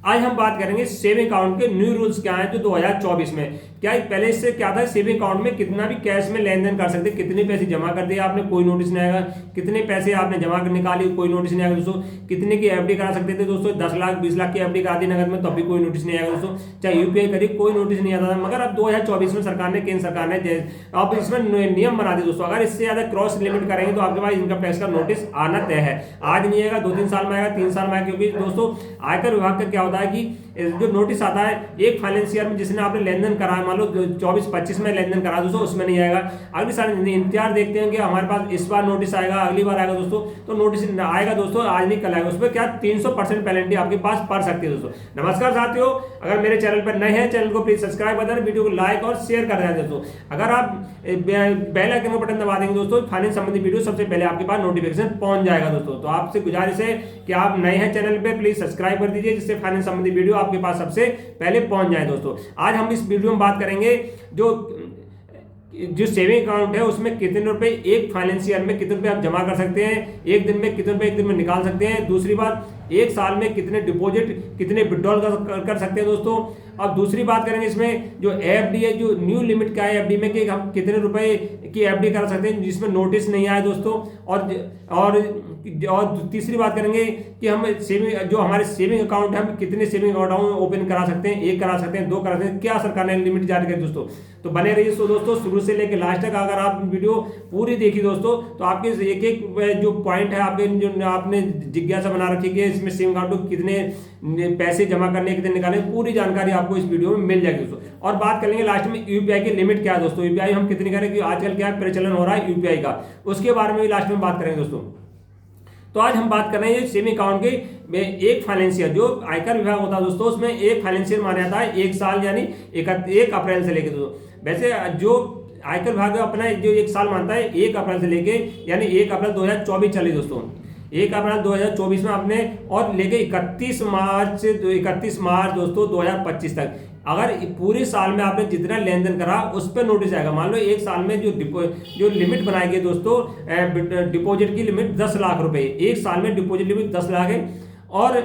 आज हम बात करेंगे सेविंग अकाउंट के न्यू रूल्स क्या हैं जो 2024 में। क्या पहले इससे क्या था, सेविंग अकाउंट में कितना भी कैश में लेन देन कर सकते, कितने पैसे जमा कर दिए आपने कोई नोटिस नहीं आएगा, कितने पैसे आपने जमा कर निकाली कोई नोटिस नहीं आएगा दोस्तों, कितने की एफडी करा सकते थे दोस्तों, 10 लाख 20 लाख की एफडी करा दी नगद में तो अभी कोई नोटिस नहीं आएगा दोस्तों, चाहे यूपीआई करिए कोई नोटिस नहीं आता था। मगर अब 2024 में सरकार ने, केंद्र सरकार ने अब इसमें नियम बना दिए दोस्तों, अगर इससे ज्यादा क्रॉस लिमिट करेंगे तो आपके पास इनकम टैक्स का नोटिस आना तय है। आज नहीं आएगा, 2-3 साल में आएगा, 3 साल में आएगा, क्योंकि दोस्तों आयकर विभाग का क्या होता है कि जो नोटिस आता है एक फाइनेंस ईयर में जिसने आपने लेन देन करा है, मान लो 24-25 में लेन देन करा दोस्तों, उसमें नहीं आएगा। अगले साल इंतजार देखते हैं कि हमारे पास इस बार नोटिस आएगा, अगली बार आएगा दोस्तों, तो नोटिस आएगा दोस्तों, आज नहीं कल आएगा, उसमें क्या 300% पेनल्टी आपके पास पड़ सकती है दोस्तों। नमस्कार साथियों, अगर मेरे चैनल पर नए हैं चैनल को प्लीज सब्सक्राइब कर देना, वीडियो को लाइक और शेयर कर देना दोस्तों। अगर आप बेल आइकन का बटन दबा देंगे दोस्तों, फाइनेंस संबंधी वीडियो सबसे पहले आपके पास नोटिफिकेशन पहुंच जाएगा दोस्तों। तो आपसे गुजारिश है कि आप नए हैं चैनल पे प्लीज सब्सक्राइब कर दीजिए, जिससे फाइनेंस संबंधी वीडियो आपके पास सबसे पहले पहुंच जाए दोस्तों। आज हम इस वीडियो में बात करेंगे जो सेविंग अकाउंट है उसमें कितने रुपए एक फाइनेंस ईयर में कितने रुपए आप जमा कर सकते हैं, एक दिन में कितने रुपए एक दिन में निकाल सकते हैं। दूसरी बात, एक साल में कितने डिपॉजिट कितने विड्रॉल कर सकते हैं दोस्तों। अब दूसरी बात करेंगे इसमें जो एफडी है, जो न्यू लिमिट क्या है एफडी में कि हम कितने रुपए की एफडी कर सकते हैं जिसमें नोटिस नहीं आए दोस्तों। और तीसरी बात करेंगे कि हम सेविंग जो हमारे सेविंग अकाउंट है हम कितने सेविंग अकाउंट ओपन करा सकते हैं, एक करा सकते हैं, 2 करा सकते हैं, क्या सरकार ने लिमिट जारी करी दोस्तों। तो बने रहिए दोस्तों शुरू से लेकर लास्ट तक। अगर आप वीडियो पूरी देखी दोस्तों तो आपके एक एक जो पॉइंट है आपके जो आपने जिज्ञासा बना रखी है इसमें सेविंग अकाउंट कितने पैसे जमा करने कितने निकालने, पूरी जानकारी आपको इस वीडियो में मिल जाएगी दोस्तों। और बात करेंगे लास्ट में यूपीआई की लिमिट क्या है दोस्तों, यूपीआई हम कितनी करें, आजकल क्या प्रचलन हो रहा है यूपीआई का, उसके बारे में भी लास्ट में बात करेंगे दोस्तों। तो आज हम बात कर रहे हैं सेविंग अकाउंट के एक फाइनेंशियल जो आयकर विभाग होता है दोस्तों, उसमें एक फाइनेंशियल माना जाता है 1 साल यानी 1 अप्रैल से लेकर दोस्तों। वैसे जो आयकर विभाग अपना जो 1 साल मानता है 1 अप्रैल से लेके यानी 1 अप्रैल 2024 चली दोस्तों, 1 अप्रैल 2024 में आपने और लेके 31 मार्च दोस्तों 2025 तक अगर पूरे साल में आपने जितना लेन देन करा उस पर नोटिस आएगा। मान लो 1 साल में जो लिमिट बनाई गई दोस्तों डिपॉजिट की लिमिट 10 लाख रुपए, 1 साल में डिपॉजिट लिमिट 10 लाख है और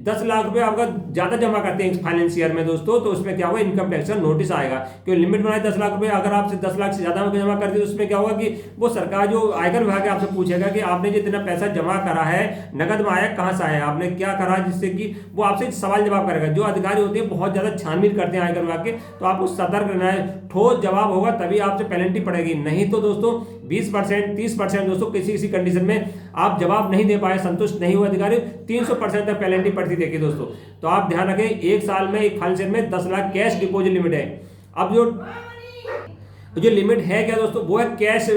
10 लाख रुपए आपका ज्यादा जमा करते हैं फाइनेंस ईयर में दोस्तों, तो उसमें क्या होगा इनकम टैक्स का नोटिस आएगा। क्योंकि लिमिट बनाए 10 लाख रुपए, अगर आपसे 10 लाख से ज्यादा जमा कर दिए तो उसमें क्या होगा कि वो सरकार जो आयकर विभाग है आपसे पूछेगा कि आपने जितना पैसा जमा करा है नगद में आया कहां से आया, आपने क्या करा, जिससे कि वो आपसे सवाल जवाब करेगा। जो अधिकारी होते हैं बहुत ज्यादा छानबीन करते हैं आयकर विभाग के, तो आपको सतर्क रहना है। ठोस जवाब होगा तभी आपसे पेनल्टी पड़ेगी, नहीं तो दोस्तों 20% 30% दोस्तों किसी कंडीशन में आप जवाब नहीं दे पाए, संतुष्ट नहीं हुए अधिकारी, 300% तक पेनल्टी पड़ती देखिए दोस्तों। तो आप ध्यान रखें 1 साल में एक फाइनेंस में 10 लाख कैश डिपॉजिट लिमिट है। अब जो लिमिट है क्या दोस्तों, वो है कैश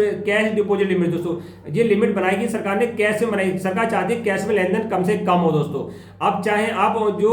डिपॉजिट लिमिट दोस्तों। ये लिमिट बनाएगी सरकार ने, कैश में बनाई, सरकार चाहती है कैश में लेन देन कम से कम हो दोस्तों। अब चाहे आप जो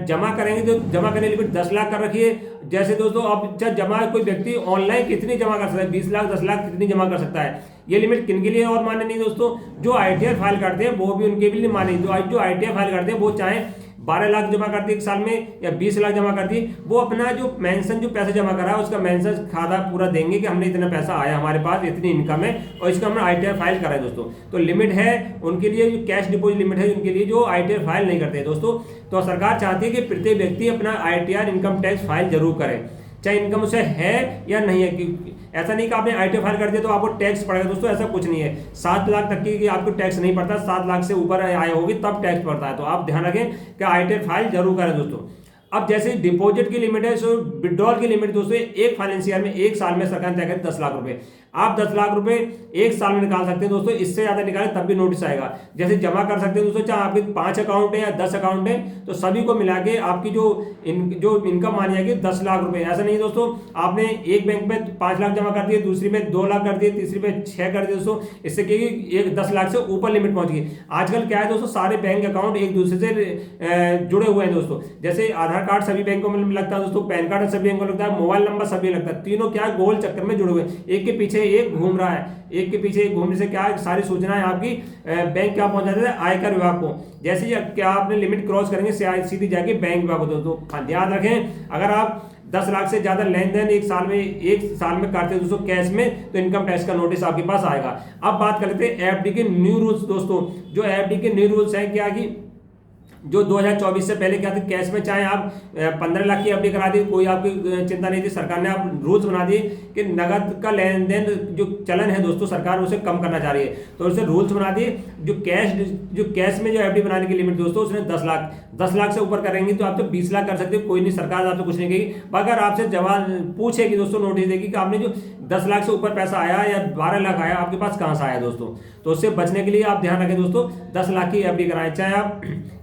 जमा करेंगे तो जमा करने लिमिट 10 लाख कर रखिए। जैसे दोस्तों अब जमा कोई व्यक्ति ऑनलाइन कितनी जमा कर सकता है, 20 लाख 10 लाख कितनी जमा कर सकता है। ये लिमिट किन के लिए और मान्य नहीं दोस्तों, जो आईटीआर फाइल करते हैं वो भी उनके लिए मान्य। जो आईटीआर फाइल करते हैं वो चाहे 12 लाख जमा करती है 1 साल में या 20 लाख जमा करती है, वो अपना जो मेंशन जो पैसा जमा करा है उसका मेंशन खाता पूरा देंगे कि हमने इतना पैसा आया, हमारे पास इतनी इनकम है और इसका हमने आईटीआर फाइल करा है दोस्तों। तो लिमिट है उनके लिए, जो कैश डिपॉजिट लिमिट है उनके लिए जो आईटीआर फाइल नहीं करते दोस्तों। तो सरकार चाहती है कि प्रत्येक व्यक्ति अपना आईटीआर इनकम टैक्स फाइल जरूर करे, चाहे इनकम उसे है या नहीं है। ऐसा नहीं कि आपने आईटीआर फाइल कर दिया तो आपको टैक्स पड़ेगा दोस्तों, ऐसा कुछ नहीं है। 7 लाख तक की आपको टैक्स नहीं पड़ता, 7 लाख से ऊपर आय होगी तब टैक्स पड़ता है। तो आप ध्यान रखें कि आईटीआर फाइल जरूर करें दोस्तों। अब जैसे डिपॉजिट की लिमिट है सो विड्रॉल की लिमिट दोस्तों एक फाइनेंस ईयर में 1 साल में सरकार तय करे 10 लाख रुपए। आप 10 लाख रुपए 1 साल में निकाल सकते हैं दोस्तों, इससे ज्यादा निकालें तब भी नोटिस आएगा। जैसे जमा कर सकते हैं दोस्तों, चाहे आपके 5 अकाउंट है या 10 अकाउंट है तो सभी को मिला के आपकी जो इनकम मानी जाएगी 10 लाख रुपए। ऐसा नहीं दोस्तों आपने एक बैंक में 5 लाख जमा कर दिए, दूसरी में 2 लाख कर दिए, तीसरी में 6 कर दिए दोस्तों, इससे कि 10 लाख से ऊपर लिमिट पहुंच गई। आजकल क्या है दोस्तों, सारे बैंक अकाउंट एक दूसरे से जुड़े हुए हैं दोस्तों। जैसे आधार कार्ड सभी बैंकों में लगता है दोस्तों, पैन कार्ड सभी बैंकों में लगता है, मोबाइल नंबर सभी लगता है, तीनों क्या गोल चक्कर में जुड़े हुए, एक के पीछे एक घूम रहा है। एक के पीछे एक घूमने से क्या सारी सूचनाएं आपकी बैंक क्या पहुंच जाती है, आयकर विभाग को। जैसे ही क्या आपने लिमिट क्रॉस करेंगे सीधी जाके बैंक विभाग को दोस्तों। ध्यान रखें अगर आप 10 लाख से ज्यादा लेन देन 1 साल में करते हैं दोस्तों कैश में, तो इनकम टैक्स का नोटिस आपके पास आएगा। अब बात कर लेते हैं एफडी के न्यू रूल्स दोस्तों। जो एफडी के न्यू रूल्स है क्या कि जो 2024 से पहले क्या था, कैश में चाहे आप 15 लाख की एफडी करा दी, कोई आपकी चिंता नहीं थी। सरकार ने आप रूल्स बना दिए कि नगद का लेन देन जो चलन है दोस्तों, सरकार उसे कम करना चाह रही है, तो उसे रूल्स बना दिए। जो कैश में जो एफडी बनाने की लिमिट दोस्तों, उसने 10 लाख से ऊपर करेंगे तो आप तो 20 लाख कर सकते हो, कोई नहीं, सरकार आपसे कुछ नहीं कहेगी। अगर आपसे जवाब पूछेगी दोस्तों, नोटिस देगी कि आपने जो 10 लाख से ऊपर पैसा आया या 12 लाख आया, आपके पास कहां से आया दोस्तों। तो उससे बचने के लिए आप ध्यान रखें दोस्तों, 10 लाख की एफडी कराएं, चाहे आप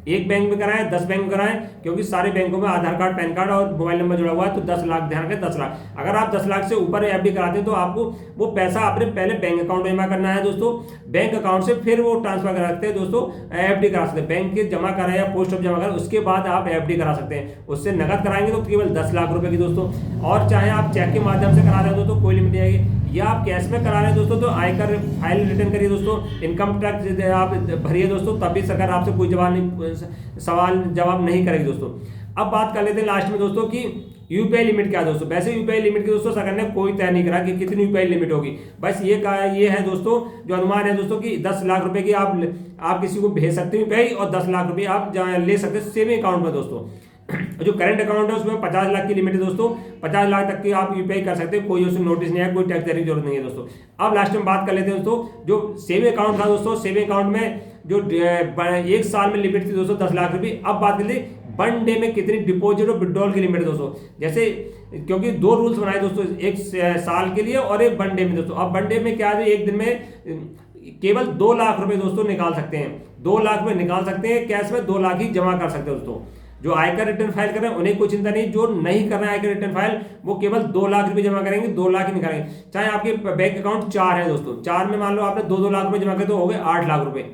एक बैंक में कराएं, 10 बैंक में कराएं, क्योंकि सारे बैंकों में आधार कार्ड, पैन कार्ड और मोबाइल नंबर जुड़ा हुआ है। तो 10 लाख, ध्यान रखें 10 लाख। अगर आप 10 लाख से ऊपर एफडी कराते हैं तो आपको वो पैसा अपने पहले बैंक अकाउंट में जमा करना है दोस्तों, बैंक अकाउंट से फिर वो ट्रांसफर करा सकते हैं दोस्तों, एफडी करा सकते हैं, बैंक के जमा कराए या पोस्ट ऑफिस जमा कराए, उसके बाद आप एफडी करा सकते हैं। उससे नगद कराएंगे तो केवल 10 लाख रुपए की दोस्तों। और चाहे आप चेक के माध्यम से करा रहे हो दोस्तों, कोई लिमिट नहीं आएगी, या आप कैश में करा रहे हैं दोस्तों, तो आयकर फाइल रिटर्न करिए दोस्तों, इनकम टैक्स आप भरिए दोस्तों, तब भी सरकार आपसे कोई सवाल जवाब नहीं करेगी दोस्तों। अब बात कर लेते हैं लास्ट में दोस्तों कि यूपीआई लिमिट क्या है दोस्तों। वैसे यूपीआई लिमिट की दोस्तों सरकार ने कोई तय नहीं करा कि कितनी यूपीआई लिमिट होगी, बस ये है दोस्तों, जो अनुमान है दोस्तों कि 10 लाख रुपए की आप किसी को भेज सकते हैं यूपीआई, और 10 लाख रुपए आप ले सकते हैं सेविंग अकाउंट में दोस्तों। जो करंट अकाउंट है उसमें 50 लाख की लिमिट है दोस्तों, 50 लाख तक की आप यूपीआई कर सकते हैं, कोई उसमें नोटिस नहीं है, कोई टैक्स देने की जरूरत नहीं है दोस्तों। अब लास्ट में बात कर लेते हैं दोस्तों, जो सेविंग अकाउंट था दोस्तों, सेविंग अकाउंट में जो 1 साल में लिमिट थी दोस्तों 10 लाख रुपए। अब बात कर लेते 1 डे में कितनी डिपॉजिट और विड्रॉल की लिमिट है दोस्तों। जैसे क्योंकि 2 रूल्स बनाए दोस्तों, एक साल के लिए और एक 1 डे में दोस्तों। अब 1 डे में क्या है, एक दिन में केवल 2 लाख रुपए दोस्तों निकाल सकते हैं, 2 लाख में निकाल सकते हैं, कैश में 2 लाख ही जमा कर सकते हैं दोस्तों। जो आयकर रिटर्न फाइल कर रहे हैं उन्हें कोई चिंता नहीं, जो नहीं करना है आयकर रिटर्न फाइल, वो केवल 2 लाख रुपए जमा करेंगे, 2 लाख ही निकालेंगे। चाहे आपके बैंक अकाउंट 4 है दोस्तों, 4 में मान लो आपने 2-2 लाख रुपए जमा करे तो हो गए 8 लाख रुपए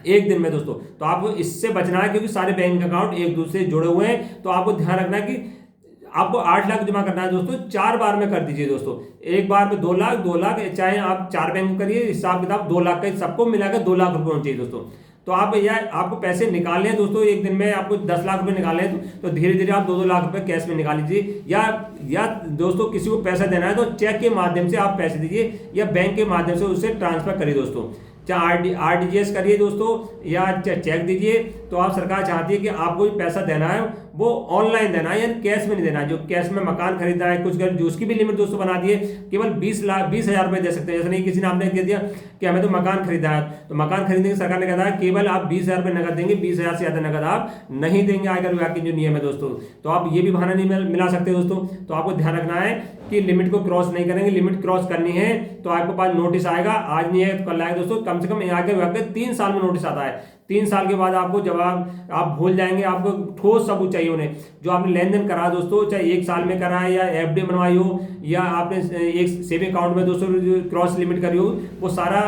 एक दिन में दोस्तों। तो आपको इससे बचना है, क्योंकि सारे बैंक अकाउंट एक दूसरे से जुड़े हुए हैं, तो आपको ध्यान रखना है कि आपको 8 लाख जमा करना है दोस्तों, 4 बार में कर दीजिए दोस्तों। एक बार में 2 लाख, चाहे आप 4 बैंक करिए, हिसाब किताब 2 लाख का सबको मिलाकर 2 लाख रुपए होना चाहिए दोस्तों। तो आपको पैसे निकालने हैं दोस्तों, एक दिन में आपको 10 लाख रुपए निकालने हैं, तो धीरे धीरे आप 2-2 लाख रुपए कैश में निकाल लीजिए, या दोस्तों किसी को पैसा देना है तो चेक के माध्यम से आप पैसे दीजिए, या बैंक के माध्यम से उसे ट्रांसफर करिए दोस्तों। चाहे आरटीजीएस करिए दोस्तों, या चेक दीजिए। तो आप सरकार चाहती है कि आपको भी पैसा देना है वो ऑनलाइन देना है, यानी कैश में नहीं देना है। जो कैश में मकान खरीदना है कुछ घर, जो उसकी भी लिमिट दोस्तों बना दी है, केवल 20,000 रुपए दे सकते हैं। ऐसा नहीं किसी ने आपने कह दिया कि हमें तो मकान खरीदना है, तो मकान खरीदने की सरकार ने कहा है केवल आप 20,000 रुपए नगद देंगे, 20,000 से ज्यादा नगद आप नहीं देंगे, आयकर विभाग की जो नियम है दोस्तों। तो आप ये भी बहाना नहीं मिला सकते दोस्तों। तो आपको ध्यान रखना है कि लिमिट को क्रॉस नहीं करेंगे, लिमिट क्रॉस करनी है तो आपके पास नोटिस आएगा, आज नहीं है तो कल आएगा दोस्तों। कम से कम आयकर विभाग के 3 साल में नोटिस आता है, 3 साल के बाद आपको जवाब आप भूल जाएंगे। आपको ठोस सबूत चाहिए उन्हें, जो आपने लेन देन करा दोस्तों, चाहे 1 साल में करा है, या एफडी बनवाई हो, या आपने एक सेविंग अकाउंट में दोस्तों क्रॉस लिमिट करी हो, वो सारा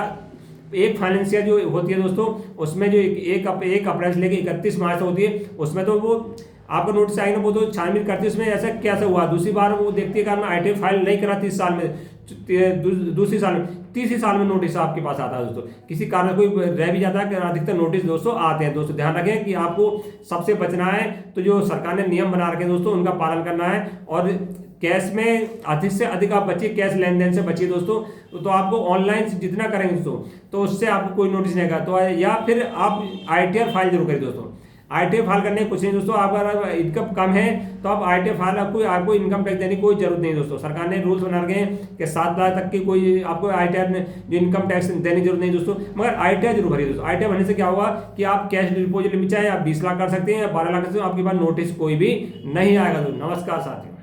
एक फाइनेंशियल जो होती है दोस्तों, उसमें जो 1 अप्रैल से लेकर 31 मार्च होती है, उसमें तो वो आपको नोटिस आएगा, वो तो छानबीन करती है उसमें ऐसा कैसे हुआ। दूसरी बार वो देखती है कि मैं आईटी फाइल नहीं करा 30 साल में, दूसरी साल में, तीसरी साल में नोटिस आपके पास आता है दोस्तों। किसी कारण कोई रह भी जाता है, अधिकतर नोटिस दोस्तों आते हैं दोस्तों। ध्यान रखें कि आपको सबसे बचना है, तो जो सरकार ने नियम बना रखे दोस्तों उनका पालन करना है, और कैश में अधिक से अधिक आप बचिए, कैश लेन देन से बचिए दोस्तों। तो आपको ऑनलाइन जितना करेंगे दोस्तों, तो उससे आपको कोई नोटिस नहीं आएगा। तो या फिर आप ITR फाइल जरूर करें दोस्तों। ITR फाइल करने कुछ नहीं दोस्तों, अगर इनकम कम है तो आप ITR फाइल, आपको इनकम टैक्स देने की कोई जरूरत नहीं दोस्तों। सरकार ने रूल्स बना रखे हैं कि 7 लाख तक की कोई आपको ITR जो इनकम टैक्स देने की जरूरत नहीं दोस्तों, मगर ITR जरूर भरिए दोस्तों। ITR भरने से क्या होगा कि आप कैश डिपॉजिट लिमिट चाहे आप 20 लाख कर सकते हैं या 12 लाख कर सकते हैं, आपके पास नोटिस कोई भी नहीं आएगा दोस्तों। नमस्कार साथियों।